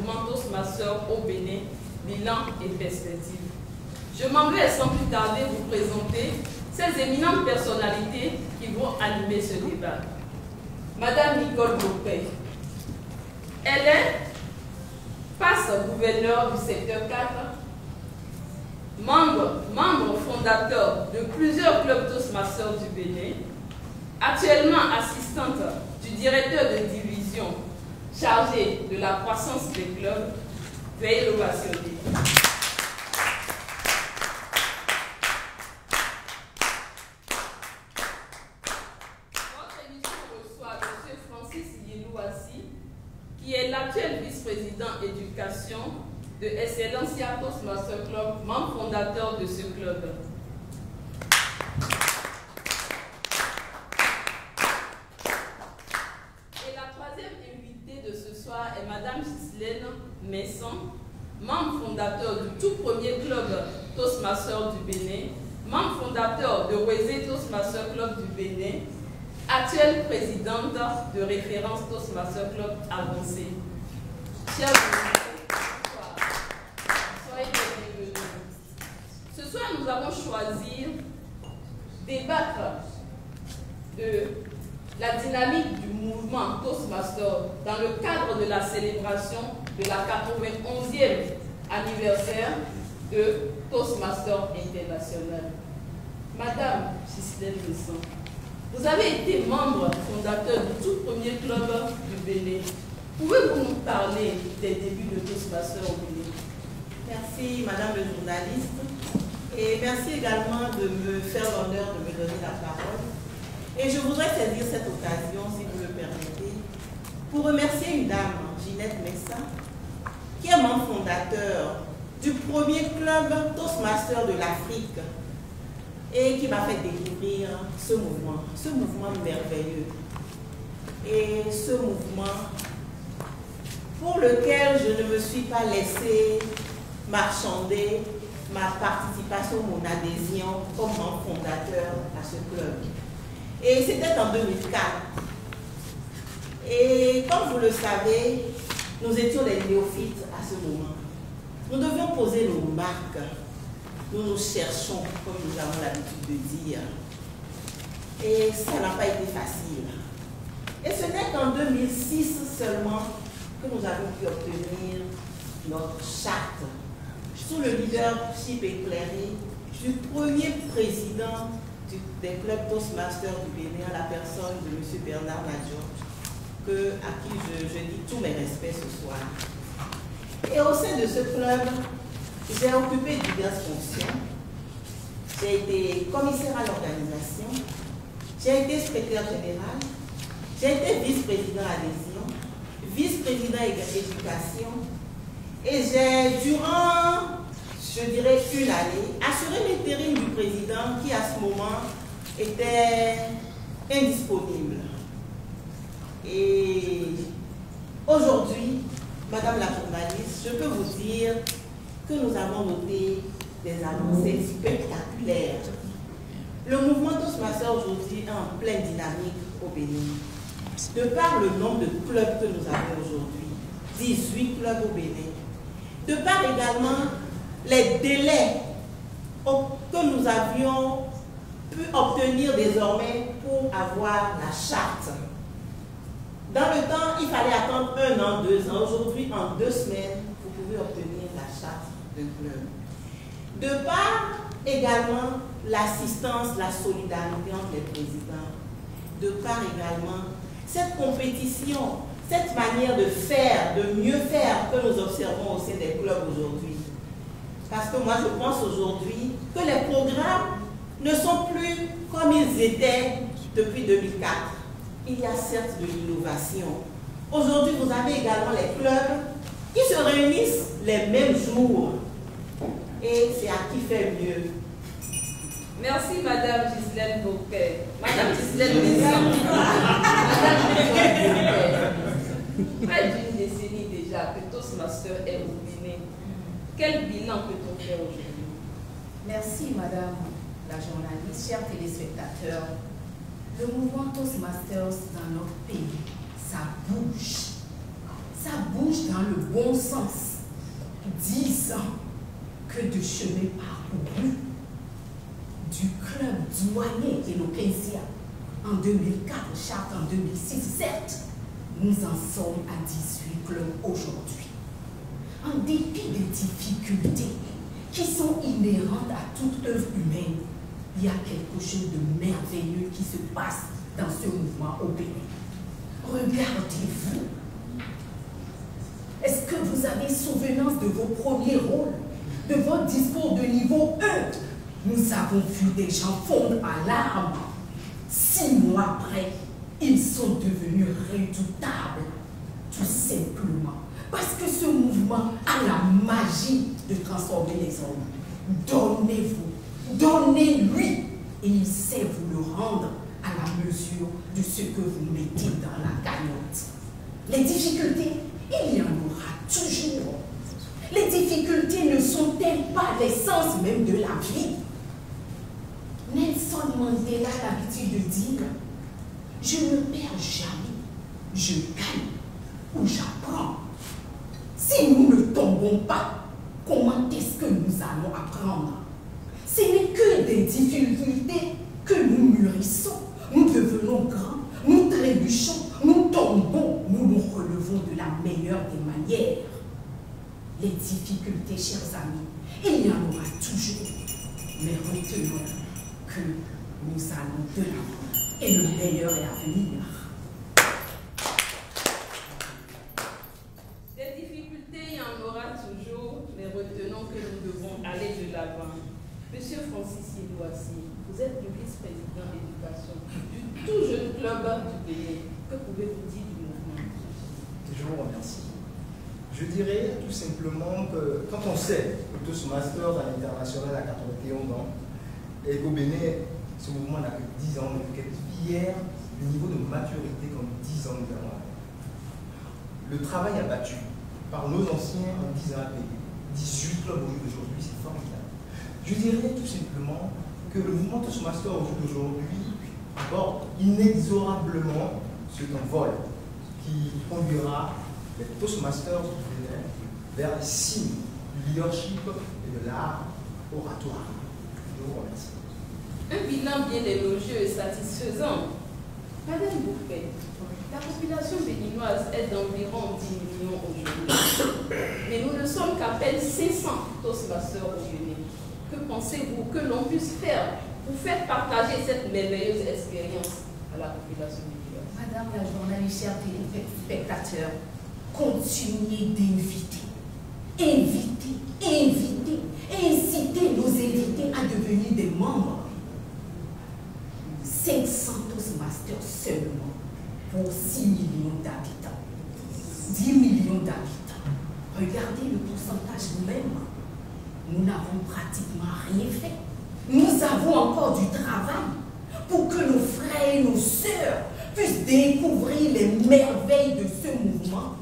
mouvement Toastmasters au Bénin, bilan et perspective. Je m'en vais sans plus tarder vous présenter ces éminentes personnalités qui vont animer ce débat. Madame Nicole Bopé, elle est passe-gouverneur du secteur 4, membre fondateur de plusieurs clubs Toastmasters du Bénin, actuellement assistante du directeur de division chargé de la croissance des clubs. Veuillez l'ovationner. Votre émission reçoit M. Francis Yelouassi, qui est l'actuel vice-président éducation de Excellencia Toastmasters Club, membre fondateur de ce club. Et la troisième invitée de ce soir est Madame Ghislaine Messon, membre fondateur du tout premier club Toastmasters du Bénin, membre fondateur de Wezé Toastmasters Club du Bénin, actuelle présidente de référence Toastmasters Club avancé. Chers invités, soyez bienvenus. Ce soir, nous avons choisi débattre de la dynamique du mouvement Toastmasters dans le cadre de la célébration de la 91e anniversaire de Toastmasters International. Madame Ghislaine Messon, vous avez été membre fondateur du tout premier club du Bénin. Pouvez-vous nous parler des débuts de Toastmasters au Bénin? Merci Madame le journaliste et merci également de me faire l'honneur de me donner la parole. Et je voudrais saisir cette occasion, si vous le permettez, pour remercier une dame, Ginette Messon, qui est membre fondateur du premier club Toastmasters de l'Afrique et qui m'a fait découvrir ce mouvement merveilleux. Et ce mouvement pour lequel je ne me suis pas laissé marchander ma participation, mon adhésion comme membre fondateur à ce club. Et c'était en 2004. Et comme vous le savez, nous étions des néophytes à ce moment. Nous devions poser nos marques. Nous nous cherchons, comme nous avons l'habitude de dire. Et ça n'a pas été facile. Et ce n'est qu'en 2006 seulement que nous avons pu obtenir notre charte sous le leadership éclairé du premier président des clubs Toastmasters du Bénin, la personne de M. Bernard Nadjok, à qui je dis tous mes respects ce soir. Et au sein de ce club, j'ai occupé diverses fonctions. J'ai été commissaire à l'organisation, j'ai été secrétaire général, j'ai été vice-président adhésion, vice-président éducation, et j'ai, durant, je dirais, une année, assuré l'intérim du président qui, à ce moment, était indisponible. Et aujourd'hui, Madame la journaliste, je peux vous dire que nous avons noté des avancées spectaculaires. Le mouvement Toastmasters aujourd'hui est en pleine dynamique au Bénin. De par le nombre de clubs que nous avons aujourd'hui, 18 clubs au Bénin, de par également les délais que nous avions pu obtenir désormais pour avoir la charte. Dans le temps, il fallait attendre 1 an, 2 ans. Aujourd'hui, en 2 semaines, vous pouvez obtenir la charte d'un club. De par également l'assistance, la solidarité entre les présidents, de par également cette compétition, cette manière de faire, de mieux faire que nous observons au sein des clubs aujourd'hui. Parce que moi, je pense aujourd'hui que les programmes ne sont plus comme ils étaient depuis 2004. Il y a certes de l'innovation. Aujourd'hui, vous avez également les clubs qui se réunissent les mêmes jours. Et c'est à qui faire mieux. Merci Madame Ghislaine Bouquet. Madame Ghislaine Messon. Près d'une décennie déjà que Toastmasters est au Bénin. Quel bilan peut-on faire aujourd'hui? Merci Madame la journaliste, chers téléspectateurs. Le mouvement Toastmasters dans notre pays, ça bouge. ça bouge dans le bon sens. 10 ans que de chemin parcouru du club douanier et l'Okensia en 2004, charte en 2006, certes, nous en sommes à 18 clubs aujourd'hui. En dépit des difficultés qui sont inhérentes à toute œuvre humaine, il y a quelque chose de merveilleux qui se passe dans ce mouvement au Bénin. Regardez-vous. Est-ce que vous avez souvenance de vos premiers rôles, de votre discours de niveau 1? Nous avons vu des gens fondre à larmes. 6 mois après, ils sont devenus redoutables, tout simplement. Parce que ce mouvement a la magie de transformer les hommes. Donnez-vous, donnez-lui, et il sait vous le rendre à la mesure de ce que vous mettez dans la cagnotte. Les difficultés, il y en aura toujours. Les difficultés ne sont-elles pas l'essence même de la vie? Nelson Mandela a l'habitude de dire « Je ne perds jamais, je gagne ou j'apprends ». Si nous ne tombons pas, comment est-ce que nous allons apprendre? Ce n'est que des difficultés que nous mûrissons. Nous devenons grands, nous trébuchons, nous tombons, nous nous relevons de la meilleure des manières. Les difficultés, chers amis, il y en aura toujours. Mais retenons que nous allons de l'avant et le meilleur est à venir. Des difficultés, il y en aura toujours, mais retenons que nous devons aller de l'avant. Monsieur Francis Yélouassi, vous êtes le vice-président éducation du tout jeune club du Bénin. Que pouvez-vous dire du mouvement? Je vous remercie. Je dirais tout simplement que quand on sait que Toastmasters à l'international à 91 ans et qu'au Bénin, ce mouvement n'a que 10 ans, on peut être fier du niveau de maturité qu'en 10 ans nous avons. Le travail abattu par nos anciens en 10 ans à payer, 18 clubs au jour d'aujourd'hui, c'est formidable. Je dirais tout simplement que le mouvement Toastmasters au jour d'aujourd'hui aborde inexorablement ce vol qui conduira les Toastmasters du Bénin vers les cimes du leadership et de l'art oratoire. Je vous remercie. Un bilan bien élogieux et satisfaisant. Madame Bouffet, la population béninoise est d'environ 10 millions aujourd'hui. Mais nous ne sommes qu'à peine 500 Toastmasters au Bénin. Que pensez-vous que l'on puisse faire pour faire partager cette merveilleuse expérience à la population béninoise? Madame la journaliste, chers téléspectateurs, continuez d'inviter, inviter, inciter nos invités à devenir des membres. 500 Toastmasters seulement pour 6 millions d'habitants. 10 millions d'habitants. Regardez le pourcentage vous-même. Nous n'avons pratiquement rien fait. Nous avons encore du travail pour que nos frères et nos sœurs puissent découvrir les merveilles de ce mouvement.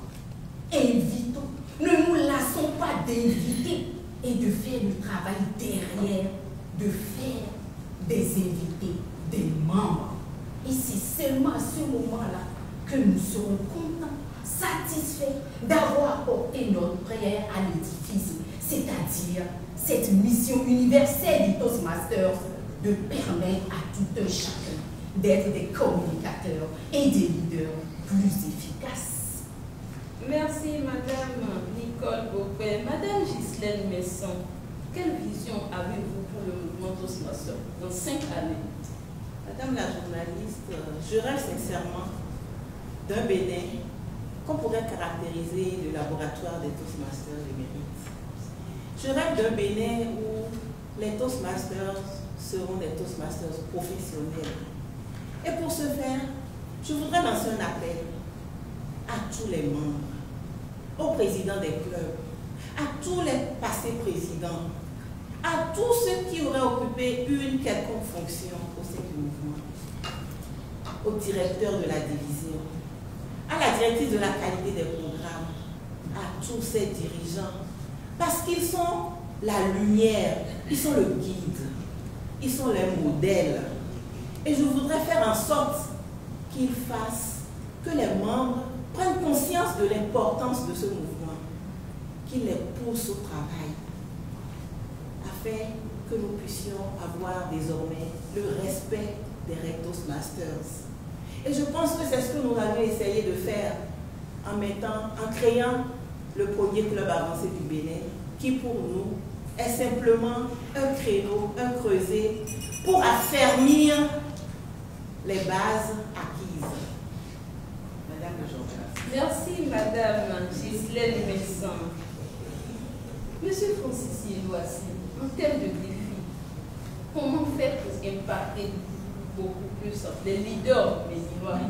Invitons, ne nous lassons pas d'inviter et de faire le travail derrière, de faire des invités, des membres. Et c'est seulement à ce moment-là que nous serons contents, satisfaits d'avoir apporté notre prière à l'édifice, c'est-à-dire cette mission universelle du Toastmasters de permettre à tout un chacun d'être des communicateurs et des leaders plus efficaces. Merci Madame Nicole Beaupre. Madame Ghislaine Messon, quelle vision avez-vous pour le mouvement Toastmasters dans 5 années? Madame la journaliste, je rêve sincèrement d'un Bénin qu'on pourrait caractériser le laboratoire des Toastmasters du mérite. Je rêve d'un Bénin où les Toastmasters seront des Toastmasters professionnels. Et pour ce faire, je voudrais lancer un appel à tous les membres, aux présidents des clubs, à tous les passés présidents, à tous ceux qui auraient occupé une quelconque fonction au sein du mouvement, au directeur de la division, à la directrice de la qualité des programmes, à tous ces dirigeants, parce qu'ils sont la lumière, ils sont le guide, ils sont les modèles. Et je voudrais faire en sorte qu'ils fassent que les membres prennent conscience de l'importance de ce mouvement, qu'ils les poussent au travail, afin que nous puissions avoir désormais le respect des Rectos Masters. Et je pense que c'est ce que nous allons essayer de faire en créant le premier club avancé du Bénin, qui pour nous est simplement un créneau, un creuset pour affermir les bases acquises. Madame le Jean-Jacques. Merci, Madame Ghislaine Messan. Monsieur Francis Yéloissi, en termes de défis, comment faire pour impacter beaucoup plus les leaders béninois?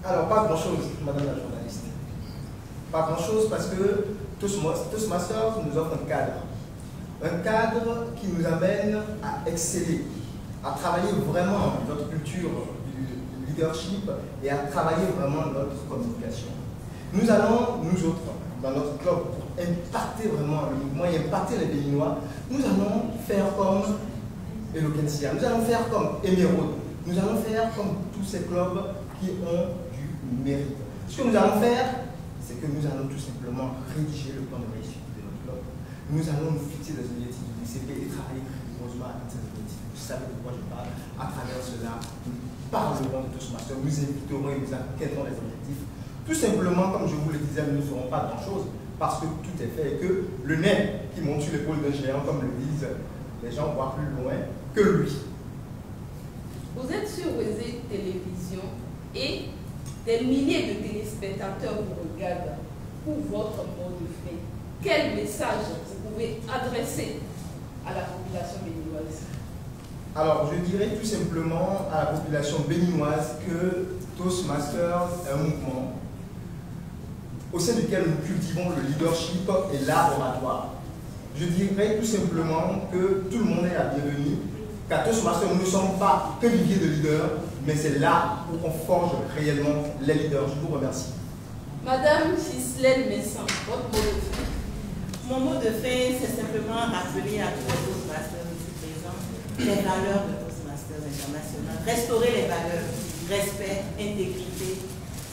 Alors, pas grand-chose, Madame la journaliste. Pas grand-chose parce que Toastmasters nous offre un cadre. Un cadre qui nous amène à exceller, à travailler vraiment notre culture du leadership et à travailler vraiment notre communication. Nous allons, nous autres, dans notre club, pour impacter vraiment le mouvement et impacter les Béninois, nous allons faire comme Eloquencia, nous allons faire comme Émeraude, nous allons faire comme tous ces clubs qui ont du mérite. Ce que nous allons faire, c'est que nous allons tout simplement rédiger le plan de réussite de notre club. Nous allons nous fixer des objectifs du DCP et travailler rigoureusement à ces objectifs. Vous savez de quoi je parle. À travers cela, nous parlerons de Toastmasters, nous inviterons et nous enquêterons les objectifs. Tout simplement, comme je vous le disais, nous ne ferons pas grand-chose parce que tout est fait et que le nez qui monte sur l'épaule d'un géant, comme le disent les gens, voient plus loin que lui. Vous êtes sur Wézé Télévision et des milliers de téléspectateurs vous regardent pour votre mot de fin. Quel message vous pouvez adresser à la population béninoise? Alors, je dirais tout simplement à la population béninoise que Toastmasters est un mouvement au sein duquel nous cultivons le leadership et l'art oratoire. Je dirais tout simplement que tout le monde est la bienvenue, qu'à Toastmasters, nous ne sommes pas que milliers de leaders, mais c'est là où on forge réellement les leaders. Je vous remercie. Madame Ghislaine Messan, votre mot de fin. Mon mot de fin, c'est simplement rappeler à tous les Toastmasters ici présents les valeurs de Toastmasters International. Restaurer les valeurs, respect, intégrité,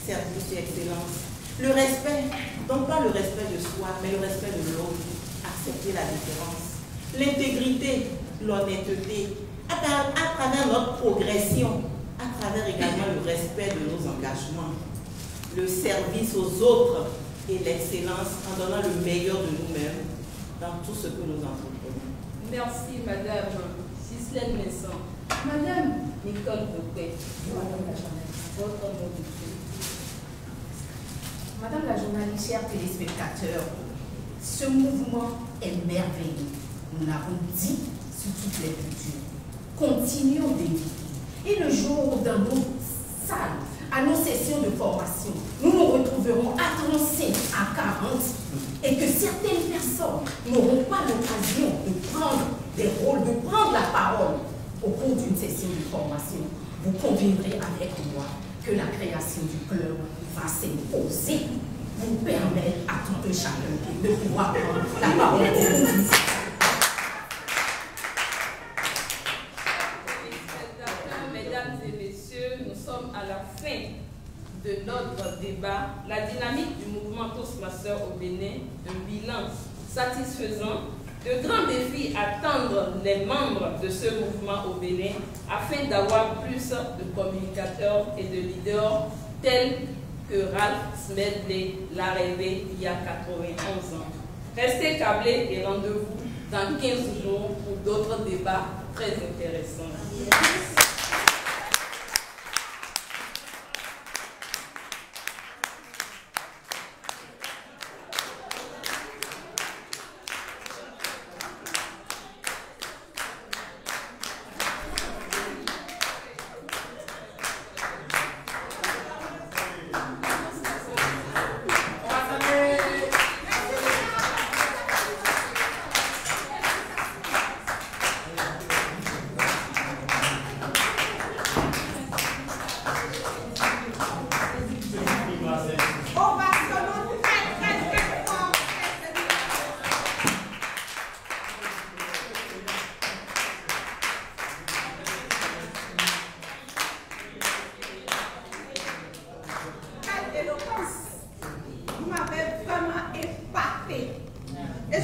service et excellence. Le respect, donc pas le respect de soi, mais le respect de l'autre. Accepter la différence. L'intégrité, l'honnêteté, à travers notre progression, à travers également le respect de nos engagements, le service aux autres et l'excellence en donnant le meilleur de nous-mêmes dans tout ce que nous entreprenons. Merci, Madame Ghislaine Messan. Madame Nicole Bouquet, votre mot de fin. Madame la journaliste, chers téléspectateurs, ce mouvement est merveilleux. Nous l'avons dit sur toutes les cultures. Continuons d'éviter. Et le jour où dans nos salles, à nos sessions de formation, nous nous retrouverons à 35, à 40, et que certaines personnes n'auront pas l'occasion de prendre des rôles, de prendre la parole au cours d'une session de formation, vous conviendrez avec moi que la création du club va s'imposer, vous permettre à tout un chacun de pouvoir prendre la parole au cours d'une session. Mesdames et messieurs, nous sommes à la fin de notre débat. La dynamique du mouvement Toastmasters au Bénin, un bilan satisfaisant, de grands défis attendent les membres de ce mouvement au Bénin afin d'avoir plus de communicateurs et de leaders tels que Ralph Smedley l'a rêvé il y a 91 ans. Restez câblés et rendez-vous dans 15 jours pour d'autres débats très intéressants.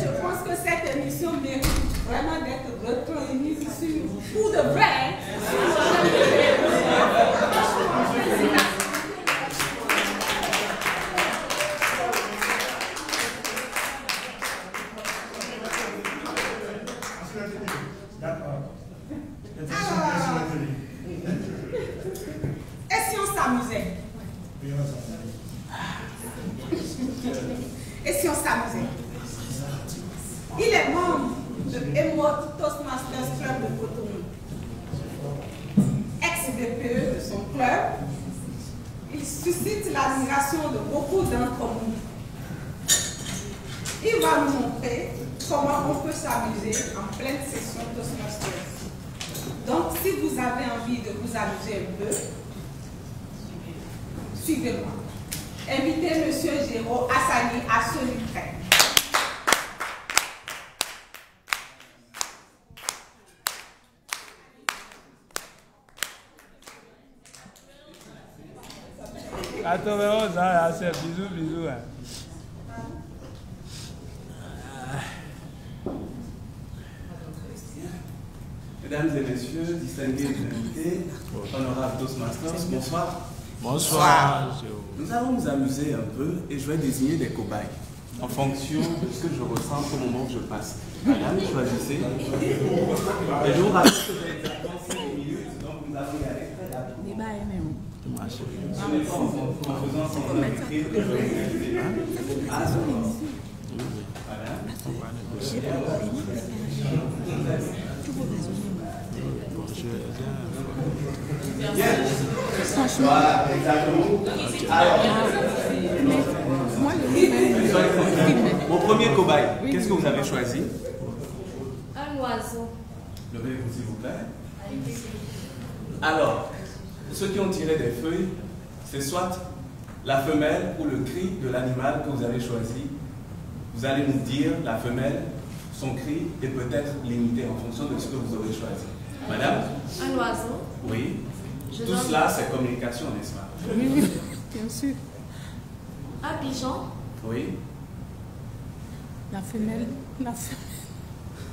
je pense que cette émission mérite vraiment d'être retransmise pour de vrai. Et si on s'amusait? Et si on s'amusait? Il est membre de Emerald Toastmasters Club de Cotonou. Ex-VPE de son club, il suscite l'admiration de beaucoup d'entre nous. Il va nous montrer comment on peut s'amuser en pleine session Toastmasters. Donc, si vous avez envie de vous amuser un peu, suivez-moi. Invitez M. Géraud Hassani à celui près. Attends, mais on s'en c'est bisous, bisous. Hein. Mesdames et messieurs, distingués invités, honorables Toastmasters, bonsoir. Bonsoir. Nous allons nous amuser un peu et je vais désigner des cobayes en fonction de ce que je ressens au moment où je passe. Madame, choisissez. Et je vous rappelle que j'ai exactement 5 minutes, donc nous allons y aller très rapidement. Ce n'est pas en faisant semblant d'écrire que je vais vous aider. Voilà, exactement. Alors, mon premier cobaye, qu'est-ce que vous avez choisi? Un oiseau. Levez-vous s'il vous plaît. Alors, ceux qui ont tiré des feuilles, c'est soit la femelle ou le cri de l'animal que vous avez choisi. Vous allez nous dire la femelle, son cri et peut-être l'imiter en fonction de ce que vous aurez choisi. Madame? Un oiseau. Oui. Tout cela, c'est communication, n'est-ce pas? Oui, bien sûr. Un pigeon. Oui. La femelle.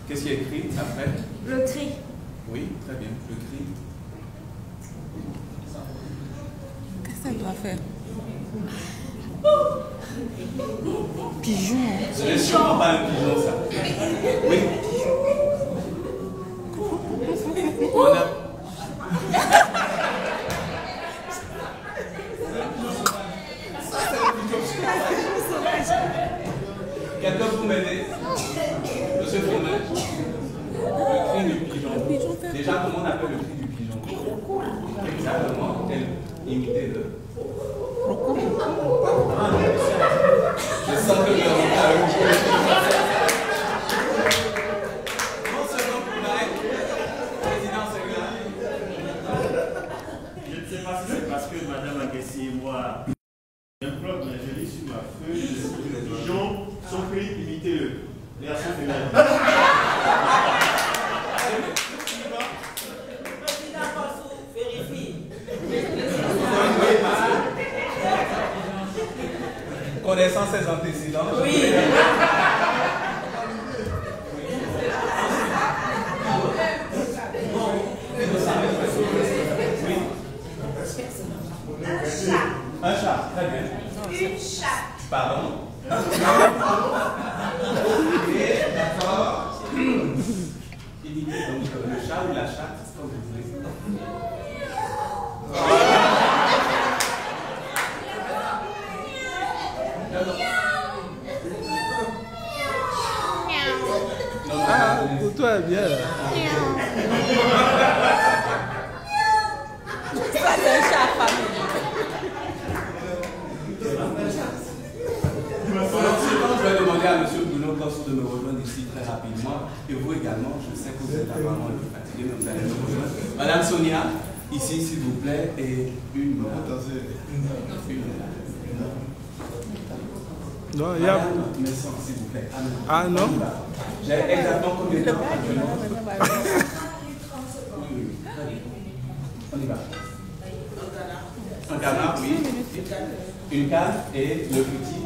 Qu'est-ce qui est écrit après? Le cri. Oui, très bien. Le cri. Qu'est-ce qu'elle doit faire? Pigeon. Ce n'est sûrement pas un pigeon, ça. Oui. Madame. Quelqu'un peut m'aider? Monsieur Fournet. Le cri du pigeon. Déjà, comment on appelle le cri du pigeon? Exactement. Imitez-le. Je sens que le je ne sais pas si c'est parce que Madame Agassi et moi, un problème, mais je lis sur ma feuille, les pigeons sont pris, imitez-le. Les garçons de la Connaissant ses antécédents. Oui. Un chat, très bien. Une chatte. Pardon. Et d'accord. Imitez donc le chat ou la chatte, comme vous voulez. Ah, pour toi, bien. Ça, c'est un chat famille. Je vais demander à M. Bruno Coste de me rejoindre ici très rapidement. Et vous également, je sais que vous êtes apparemment fatigué, mais vous allez me rejoindre. Madame Sonia, ici s'il vous plaît, et une. Non, il y a. Messon, s'il vous plaît. Ah non? J'ai exactement combien de temps actuellement? Oui, très bien. On y va. Un canard, oui. Une canne et le petit.